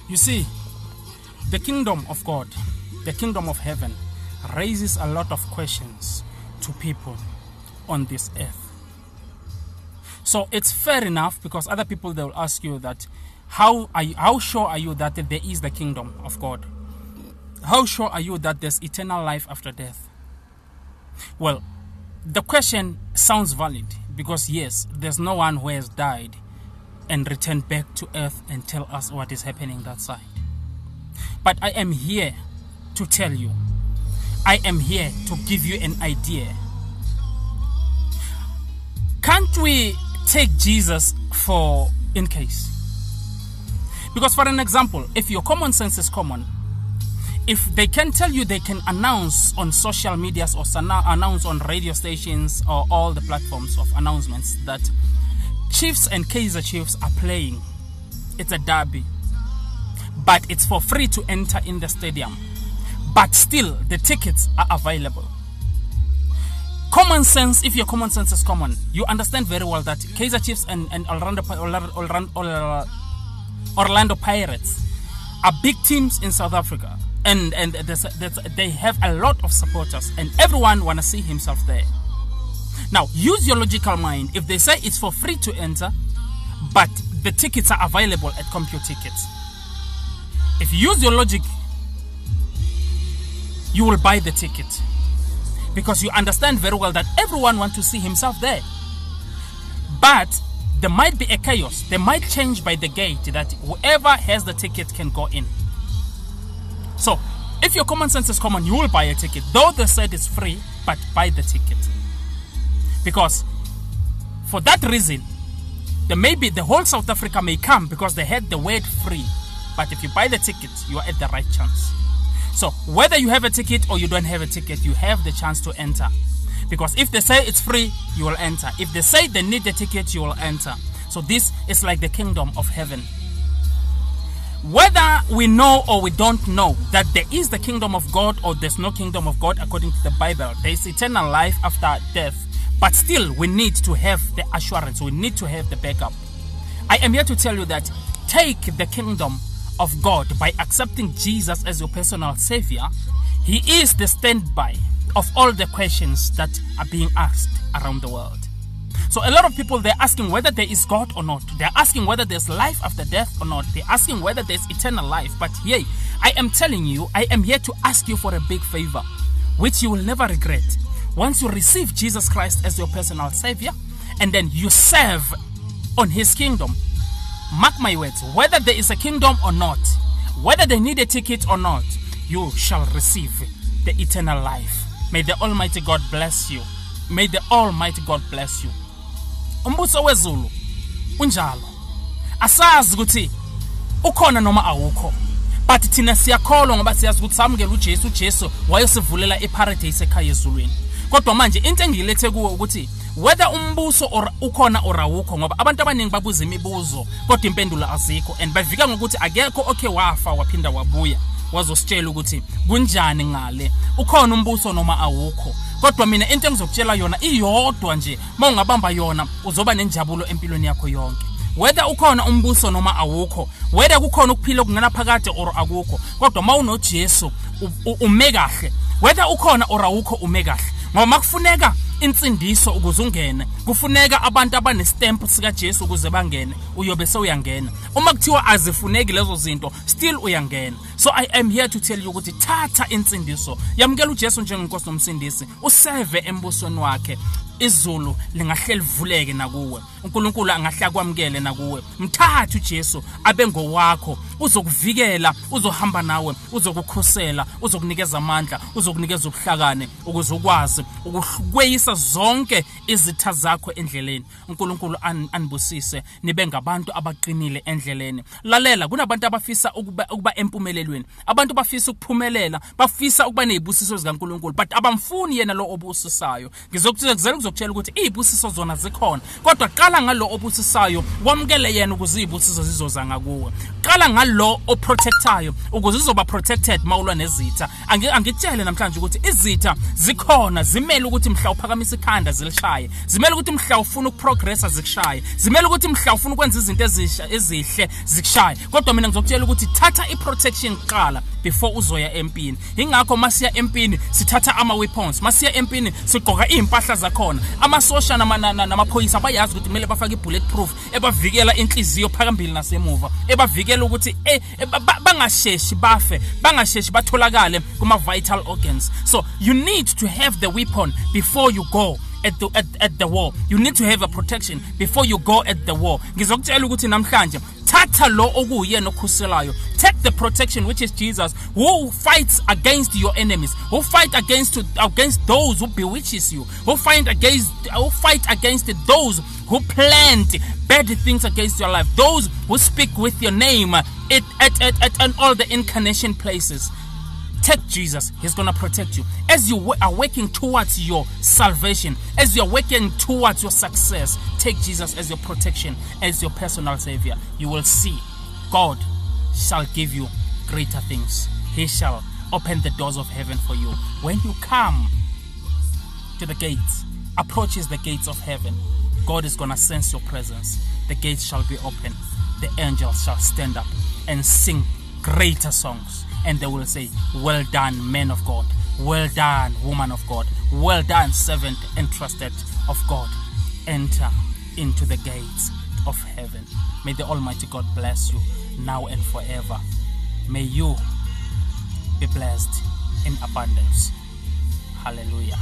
You see, the kingdom of God, the kingdom of heaven, raises a lot of questions to people on this earth. So it's fair enough, because other people, they will ask you that, how sure are you that there is the kingdom of God? How sure are you that there's eternal life after death? Well, the question sounds valid, because yes, there's no one who has died and returned back to earth and tell us what is happening that side. But I am here to tell you, I am here to give you an idea. Can't we take Jesus for in case? Because for an example, if your common sense is common, if they can tell you, they can announce on social medias or announce on radio stations or all the platforms of announcements that Chiefs and Kaizer Chiefs are playing. It's a derby, but it's for free to enter in the stadium. But still, the tickets are available. Common sense, if your common sense is common, you understand very well that Kaizer Chiefs and Orlando Pirates are big teams in South Africa. And they have a lot of supporters, and everyone want to see himself there. Now, use your logical mind. If they say it's for free to enter, but the tickets are available at CompuTickets, if you use your logic, you will buy the ticket, because you understand very well that everyone wants to see himself there. But there might be a chaos. They might change by the gate that whoever has the ticket can go in. So, if your common sense is common, you will buy a ticket. Though they said it's free, but buy the ticket. Because for that reason, the whole South Africa may come because they had the word free. But if you buy the ticket, you are at the right chance. So, whether you have a ticket or you don't have a ticket, you have the chance to enter. Because if they say it's free, you will enter. If they say they need the ticket, you will enter. So this is like the kingdom of heaven. Whether we know or we don't know that there is the kingdom of God or there's no kingdom of God according to the Bible, there is eternal life after death. But still, we need to have the assurance. We need to have the backup. I am here to tell you that take the kingdom of God by accepting Jesus as your personal savior. He is the standby of all the questions that are being asked around the world. So a lot of people, they're asking whether there is God or not. They're asking whether there's life after death or not. They're asking whether there's eternal life. But hey, I am telling you, I am here to ask you for a big favor, which you will never regret. Once you receive Jesus Christ as your personal savior, and then you serve on his kingdom, mark my words, whether there is a kingdom or not, whether they need a ticket or not, you shall receive the eternal life. May the Almighty God bless you. May the Almighty God bless you. Umbuso wezulu unjalo. Asazi ukuthi ukhona noma awukho. But thina siyakholwa ngoba siyazi ukuthi samukela uJesu wayesivulela eparadise ekhaya ezulwini. Kodwa manje into engilethe kuwe ukuthi whether umbuso or ukhona or awukho, ngoba abantu abaningi babuza imibuzo kodwa impendulo azikho, and bavika ngokuthi akekho okay wafa waphinda wabuya wazositshela ukuthi kunjani ngale, ukhona umbuso noma awukho. Kodwa mina into engizokutshela yona iyodwa nje, mawungabamba yona uzoba nenjabulo empilweni yakho yonke. Whether ukhona umbuso noma awukho, whether kukhona ukuphila okungena phakade or akukho, kodwa mawunoJesu ume kahle. Whether ukhona or awukho ume kahle. Ngoba makufuneka insindiso ukuze ungene, kufuneka abantu abanestamp sika Jesu ukuze bangene, uyobe sewuyangena. Uma kuthiwa azifuneki lezo zinto, still uyangena. So I am here to tell you ukuthi thatha insindiso, yamukela uJesu njengenkosi nomsindisi, userve embusweni wakhe. Izulu lingahle livuleke nakuwe, uNkulunkulu angahle akwamukele nakuwe. Mthatha uJesu abe ngowakho, uzokuvikela, uzohamba nawe, uzokukhosela, uzokunikeza amandla, uzokunikeza ubuhlakane ukuze ukwazi ukukweyisa zonke izitha zakho endleleni. uNkulunkulu anibusise nibe ngabantu abaqinile endleleni. Lalela, kunabantu abafisa ukuba empumelelweni, abantu bafisa ukuphumelela, bafisa ukuba nezibusiso zikaNkulunkulu, but abamfuni yena lo obusisayo. Ngizokutshela ukuthi izibusiso zona zikhona, kodwa qala qala ngalo obusisayo wamkele yena ukuze izibusiso zizoza ngakuwe. Qala ngalo oprotectayo ukuze izoba protected mawulwa nezitha. Angitshele namhlanje ukuthi izitha zikhona, zimele ukuthi mhla uphakamisa ikhanda zilishaye, zimele ukuthi mhla ufuna ukuprogressa zikushaye, zimele ukuthi mhla ufuna ukwenza izinto ezihle zikushaye. Kodwa mina ngizokutshela ukuthi thatha iprotection qala before uzoya empini. Ingakho masiya empini sithatha ama weapons, masiya empini sigqoka impahla zakhona. Amasosha namaphoyisa bayazi ukuthi kumele bafake bulletproof ebavikela inhliziyo phambili nasemuva, ebavikela ukuthi bangasheshi bafe, bangasheshi batholakale kuma vital organs. So you need to have the weapon before you go at the war. You need to have a protection before you go at the war. Ngizokutshela ukuthi namhlanje thatha lo okuyena okhuselayo. Take the protection which is Jesus, who fights against your enemies, who fight against those who bewitches you, who fight against those who plant bad things against your life, those who speak with your name at all the incarnation places. Take Jesus, he's going to protect you. As you are working towards your salvation, as you are working towards your success, take Jesus as your protection, as your personal savior. You will see God shall give you greater things. He shall open the doors of heaven for you. When you come to the gates, approaches the gates of heaven, God is going to sense your presence. The gates shall be open. The angels shall stand up and sing greater songs. And they will say, well done, man of God. Well done, woman of God. Well done, servant entrusted of God. Enter into the gates of heaven. May the Almighty God bless you now and forever. May you be blessed in abundance. Hallelujah.